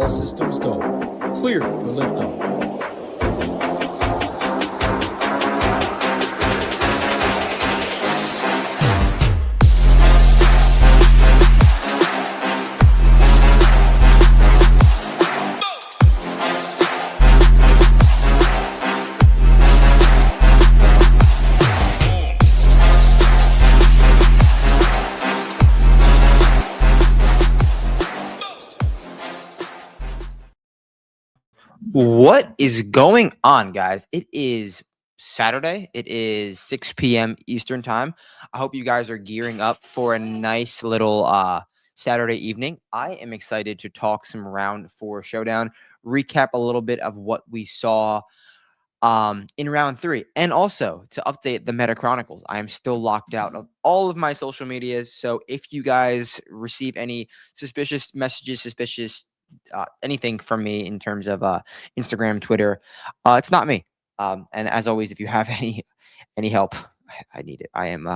All systems go. Clear for liftoff. What is going on, guys? It is Saturday. It is 6 p.m. Eastern time. I hope you guys are gearing up for a nice little Saturday evening. I am excited to talk some round 4 showdown, recap a little bit of what we saw in round 3, and also to update the Meta Chronicles. I am still locked out of all of my social medias, so if you guys receive any suspicious messages, anything from me in terms of Instagram, Twitter, it's not me. And as always, if you have any help, I need it. I'm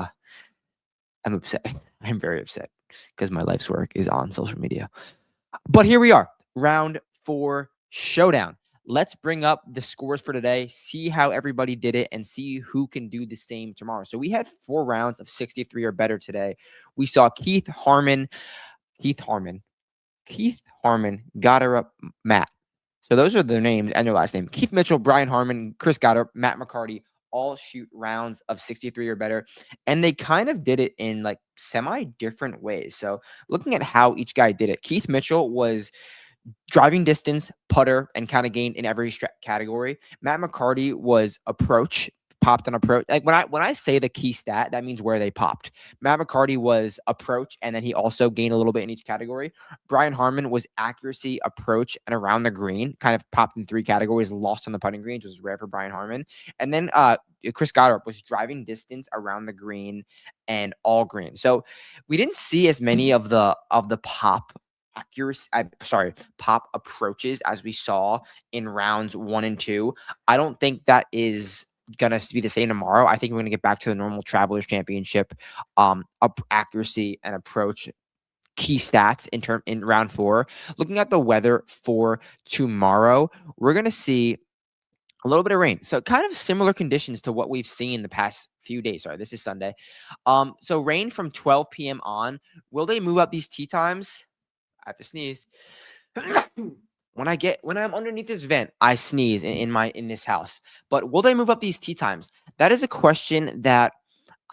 upset. I'm very upset because my life's work is on social media. But here we are, round 4 showdown. Let's bring up the scores for today, see how everybody did it, and see who can do the same tomorrow. So we had 4 rounds of 63 or better today. We saw Keith Harmon, Goddard, Matt. So those are their names and their last name. Keith Mitchell, Brian Harmon, Chris Goddard, Matt McCarty, all shoot rounds of 63 or better. And they kind of did it in like semi-different ways. So looking at how each guy did it, Keith Mitchell was driving distance, putter, and kind of gained in every category. Matt McCarty was approach, popped on approach. Like when I say the key stat, that means where they popped. Matt McCarty was approach, and then he also gained a little bit in each category. Brian Harmon was accuracy, approach, and around the green. Kind of popped in 3 categories, lost on the putting green, which was rare for Brian Harmon. And then Chris Goddard was driving distance, around the green, and all green. So we didn't see as many of the pop approaches as we saw in rounds 1 and 2. I don't think that is gonna be the same tomorrow. I think we're gonna get back to the normal Travelers Championship accuracy and approach key stats in round 4. Looking at the weather for tomorrow, we're gonna see a little bit of rain. So kind of similar conditions to what we've seen the past few days. Sorry, this is Sunday. So rain from 12 p.m. on. Will they move up these tee times? I have to sneeze. When I'm underneath this vent, I sneeze in this house. But will they move up these tee times? That is a question that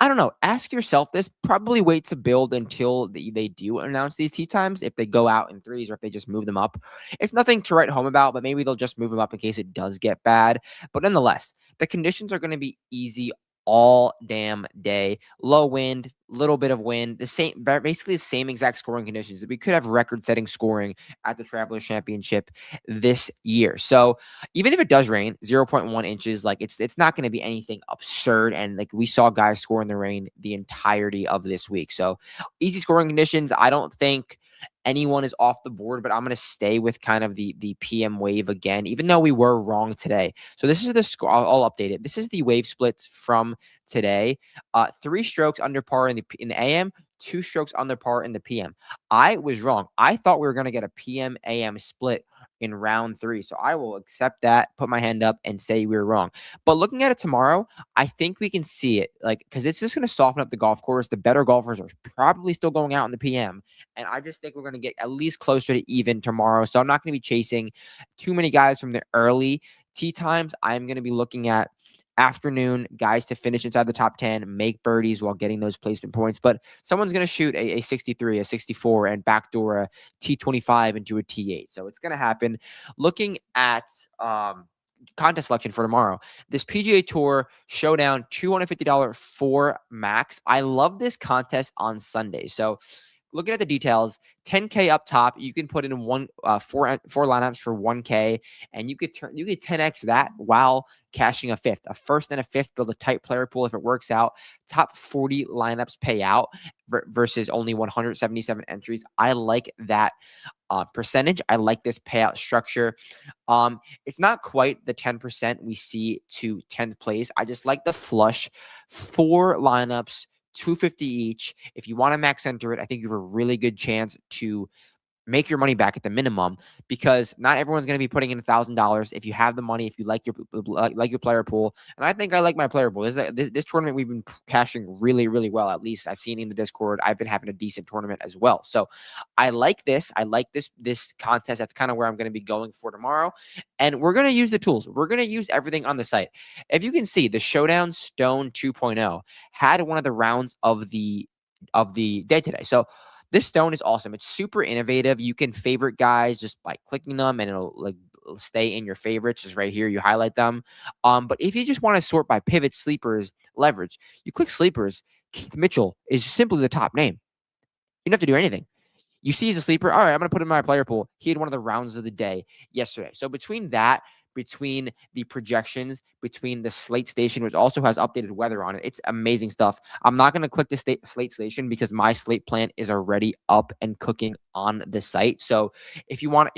I don't know. Ask yourself this. Probably wait to build until they do announce these tee times. If they go out in 3s or if they just move them up, it's nothing to write home about. But maybe they'll just move them up in case it does get bad. But nonetheless, the conditions are going to be easy all damn day. Low wind, little bit of wind, basically the same exact scoring conditions. We could have record-setting scoring at the Travelers Championship this year. So even if it does rain, 0.1 inches, like it's not going to be anything absurd. And like we saw guys score in the rain the entirety of this week. So easy scoring conditions. I don't think anyone is off the board, but I'm going to stay with kind of the PM wave again, even though we were wrong today. So this is the score. I'll update it. This is the wave splits from today. 3 strokes under par in the AM, 2 strokes under par in the PM. I was wrong. I thought we were going to get a PM AM split in round 3. So I will accept that, put my hand up and say we were wrong. But looking at it tomorrow, I think we can see it, like, because it's just going to soften up the golf course. The better golfers are probably still going out in the PM. And I just think we're going to get at least closer to even tomorrow. So I'm not going to be chasing too many guys from the early tee times. I'm going to be looking at afternoon guys to finish inside the top 10, make birdies while getting those placement points. But someone's going to shoot a 63, a 64, and backdoor a T25 into a T8. So it's going to happen. Looking at contest selection for tomorrow, this PGA Tour Showdown $250 for max. I love this contest on Sunday. So looking at the details, 10K up top, you can put in four lineups for 1K, and you could 10x that while cashing a fifth. A first and a fifth, build a tight player pool if it works out. Top 40 lineups pay out versus only 177 entries. I like that percentage. I like this payout structure. It's not quite the 10% we see to 10th place. I just like the flush 4 lineups, 250 each. If you want to max enter it, I think you have a really good chance to make your money back at the minimum, because not everyone's going to be putting in $1,000. If you have the money, if you like your player pool, and I think I like my player pool. This tournament we've been cashing really, really well. At least I've seen in the Discord, I've been having a decent tournament as well. So I like this. I like this contest. That's kind of where I'm going to be going for tomorrow. And we're going to use the tools. We're going to use everything on the site. If you can see, the Showdown Stone 2.0 had one of the rounds of the day today. So this stone is awesome. It's super innovative. You can favorite guys just by clicking them, and it'll stay in your favorites. Just right here, you highlight them. But if you just want to sort by pivot, sleepers, leverage, you click sleepers. Keith Mitchell is simply the top name. You don't have to do anything. You see he's a sleeper. All right, I'm going to put him in my player pool. He had one of the rounds of the day yesterday. So between the projections, between the Slate station, which also has updated weather on it, it's amazing stuff. I'm not going to click the Slate station because my Slate plan is already up and cooking on the site. So if you want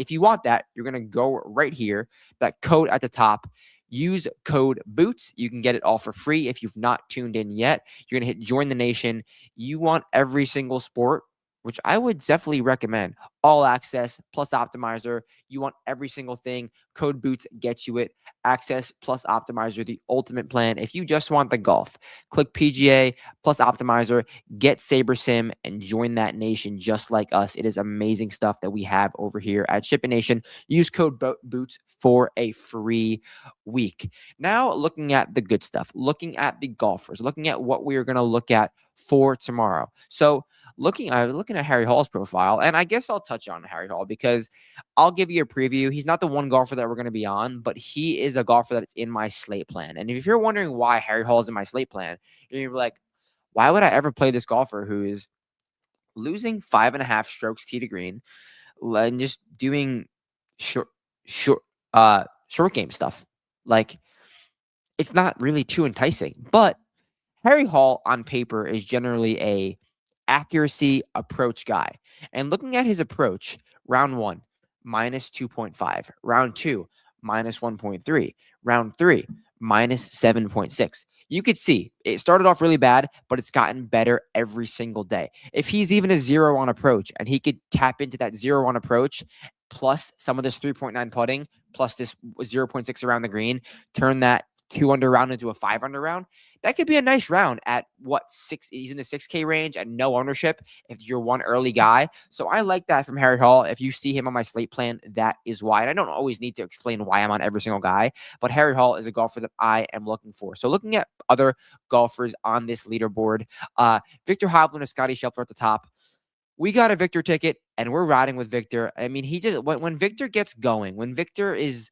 that, you're going to go right here, that code at the top. Use code BOOTS. You can get it all for free. If you've not tuned in yet, you're going to hit join the nation. You want every single sport, which I would definitely recommend. All access plus optimizer. You want every single thing. Code BOOTS gets you it. Access plus optimizer, the ultimate plan. If you just want the golf, click PGA plus optimizer, get SaberSim, and join that nation just like us. It is amazing stuff that we have over here at Shipping Nation. Use code BOOTS for a free week. Now, looking at the good stuff, looking at the golfers, looking at what we are going to look at for tomorrow. So looking at Harry Hall's profile, and I guess I'll touch on Harry Hall because I'll give you a preview. He's not the one golfer that we're going to be on, but he is a golfer that's in my slate plan. And if you're wondering why Harry Hall is in my slate plan, you're like, why would I ever play this golfer who is losing 5.5 strokes tee to green and just doing short game stuff? Like, it's not really too enticing. But Harry Hall on paper is generally a accuracy approach guy. And looking at his approach, round 1, minus 2.5. Round 2, minus 1.3. Round 3, minus 7.6. You could see it started off really bad, but it's gotten better every single day. If he's even a 0 on approach and he could tap into that 0 on approach, plus some of this 3.9 putting, plus this 0.6 around the green, turn that 2 under round into a 5 under round, that could be a nice round at what, 6? He's in the 6K range and no ownership if you're one early guy. So I like that from Harry Hall. If you see him on my slate plan, that is why. And I don't always need to explain why I'm on every single guy, but Harry Hall is a golfer that I am looking for. So looking at other golfers on this leaderboard, Victor Hovland and Scotty Scheffler at the top. We got a Victor ticket and we're riding with Victor. I mean, he just, when Victor gets going, when Victor is,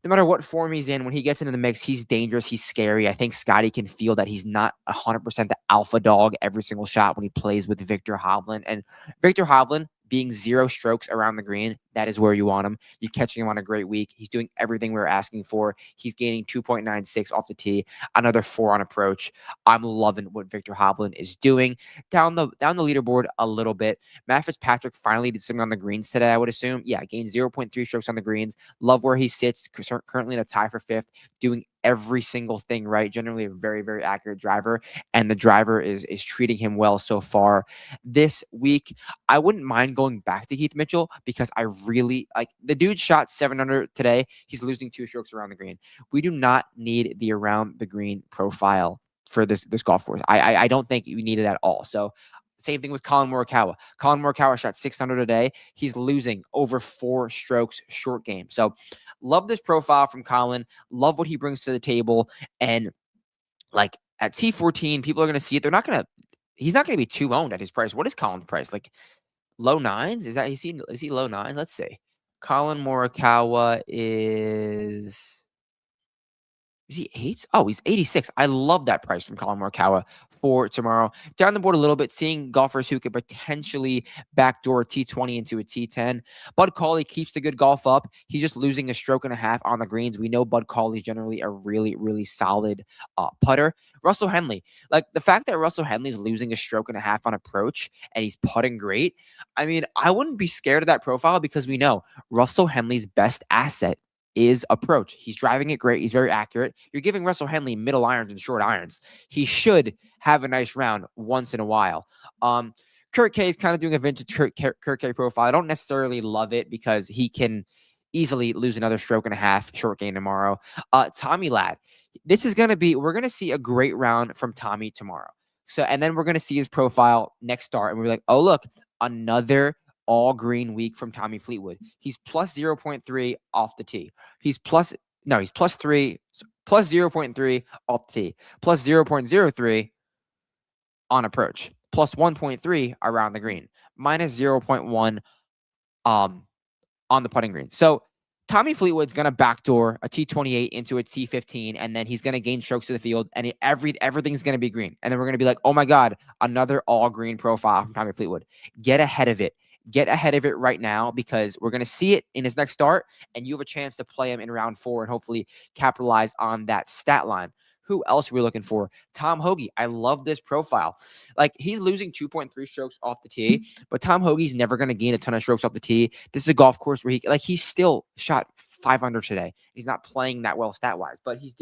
no matter what form he's in, when he gets into the mix, he's dangerous. He's scary. I think Scotty can feel that he's not 100% the alpha dog every single shot when he plays with Victor Hovland. And Victor Hovland being 0 strokes around the green, that is where you want him. You're catching him on a great week. He's doing everything we're asking for. He's gaining 2.96 off the tee, another 4 on approach. I'm loving what Victor Hovland is doing. Down the leaderboard a little bit. Matt Fitzpatrick finally did something on the greens today, I would assume. Yeah, gained 0.3 strokes on the greens. Love where he sits, currently in a tie for 5th, doing every single thing right. Generally a very, very accurate driver, and the driver is treating him well so far this week. I wouldn't mind going back to Keith Mitchell because I really like the dude shot 7 under today. He's losing 2 strokes around the green. We do not need the around the green profile for this golf course. I don't think we need it at all. So same thing with Colin Morikawa. Colin Morikawa shot 600 today. He's losing over 4 strokes short game. So love this profile from Colin. Love what he brings to the table. And like at T14, people are going to see it. He's not going to be too owned at his price. What is Colin's price? Like low 9s? Is he low 9s? Let's see. Colin Morikawa is he 8s? Oh, he's 86. I love that price from Colin Morikawa for tomorrow. Down the board a little bit, seeing golfers who could potentially backdoor T20 into a T10. Bud Cauley keeps the good golf up. He's just losing a stroke and a half on the greens. We know Bud Cauley is generally a really, really solid putter. Russell Henley, like the fact that Russell Henley is losing a stroke and a half on approach and he's putting great. I mean, I wouldn't be scared of that profile because we know Russell Henley's best asset is approach. He's driving it great. He's very accurate. You're giving Russell Henley middle irons and short irons. He should have a nice round once in a while. Kurt K is kind of doing a vintage Kurt K profile. I don't necessarily love it because he can easily lose another stroke and a half short game tomorrow. Tommy Ladd, this is going to be, we're going to see a great round from Tommy tomorrow. So, and then we're going to see his profile next start. And we're like, oh, look, another all green week from Tommy Fleetwood. He's plus 0.3 off the tee. He's plus 3, plus 0.3 off the tee, plus 0.03 on approach, plus 1.3 around the green, minus 0.1 on the putting green. So Tommy Fleetwood's going to backdoor a T28 into a T15, and then he's going to gain strokes to the field, and everything's going to be green. And then we're going to be like, oh my God, another all green profile from Tommy Fleetwood. Get ahead of it. Get ahead of it right now, because we're going to see it in his next start, and you have a chance to play him in round 4 and hopefully capitalize on that stat line. Who else are we looking for? Tom Hoge. I love this profile. Like, he's losing 2.3 strokes off the tee, but Tom Hoge's never going to gain a ton of strokes off the tee. This is a golf course where he's still shot 500 today. He's not playing that well stat-wise, but he's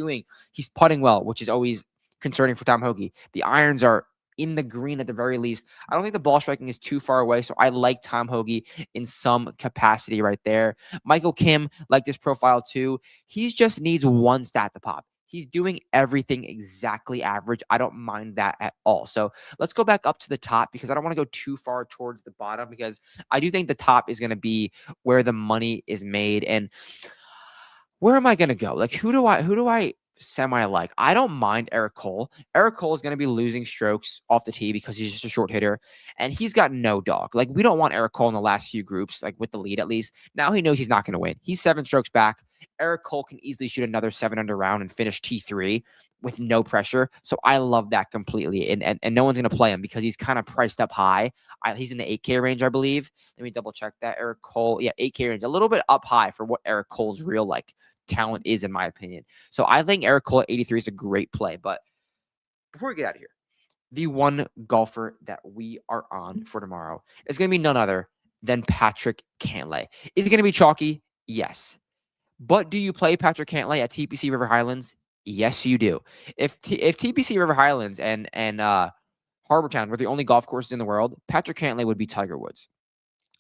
putting well, which is always concerning for Tom Hoge. The irons are in the green at the very least. I don't think the ball striking is too far away, so I like Tom Hoge in some capacity right there. Michael Kim, like this profile too. He just needs one stat to pop. He's doing everything exactly average. I don't mind that at all. So let's go back up to the top, because I don't want to go too far towards the bottom, because I do think the top is going to be where the money is made. And where am I going to go? Like, who do I semi-like? I don't mind Eric Cole. Eric Cole is going to be losing strokes off the tee because he's just a short hitter, and he's got no dog. Like, we don't want Eric Cole in the last few groups, like with the lead at least. Now he knows he's not going to win. He's 7 strokes back. Eric Cole can easily shoot another 7 under round and finish T3 with no pressure. So I love that completely. And no one's going to play him because he's kind of priced up high. He's in the 8K range, I believe. Let me double check that. Eric Cole, yeah, 8K range, a little bit up high for what Eric Cole's real talent is, in my opinion. So I think Eric Cole at 83 is a great play. But before we get out of here, the one golfer that we are on for tomorrow is going to be none other than Patrick Cantlay. Is it going to be chalky? Yes. But do you play Patrick Cantlay at TPC River Highlands? Yes, you do. If TPC River Highlands and Harbortown were the only golf courses in the world, Patrick Cantlay would be Tiger Woods.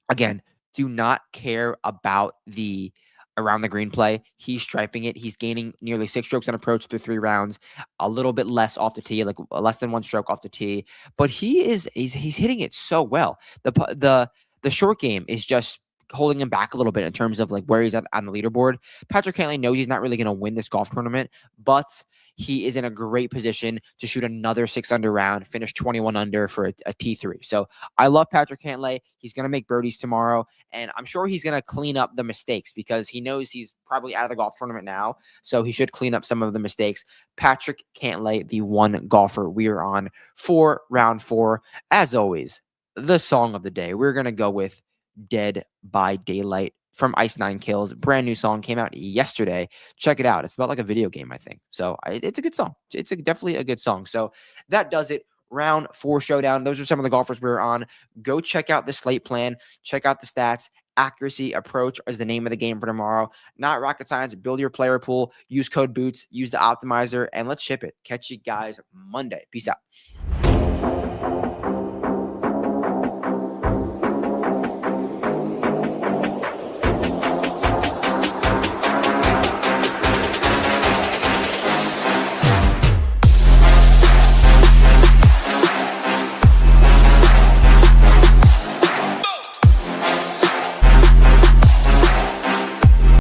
Again, do not care about the around the green play. He's striping it. He's gaining nearly 6 strokes on approach through 3 rounds, a little bit less off the tee, like less than 1 stroke off the tee. But he's hitting it so well. The short game is just holding him back a little bit in terms of like where he's at on the leaderboard. Patrick Cantlay knows he's not really going to win this golf tournament, but he is in a great position to shoot another 6 under round, finish 21 under for a T3. So I love Patrick Cantlay. He's going to make birdies tomorrow, and I'm sure he's going to clean up the mistakes because he knows he's probably out of the golf tournament now. So he should clean up some of the mistakes. Patrick Cantlay, the one golfer we are on for round 4. As always, the song of the day, we're going to go with Dead by Daylight from Ice 9 Kills. Brand new song, came out yesterday. Check it out. It's about like a video game, I think. So it's a good song. It's definitely a good song. So that does it. Round 4 showdown. Those are some of the golfers we were on. Go check out the slate plan. Check out the stats. Accuracy approach is the name of the game for tomorrow. Not rocket science. Build your player pool. Use code BOOTS. Use the optimizer, and let's ship it. Catch you guys Monday. Peace out.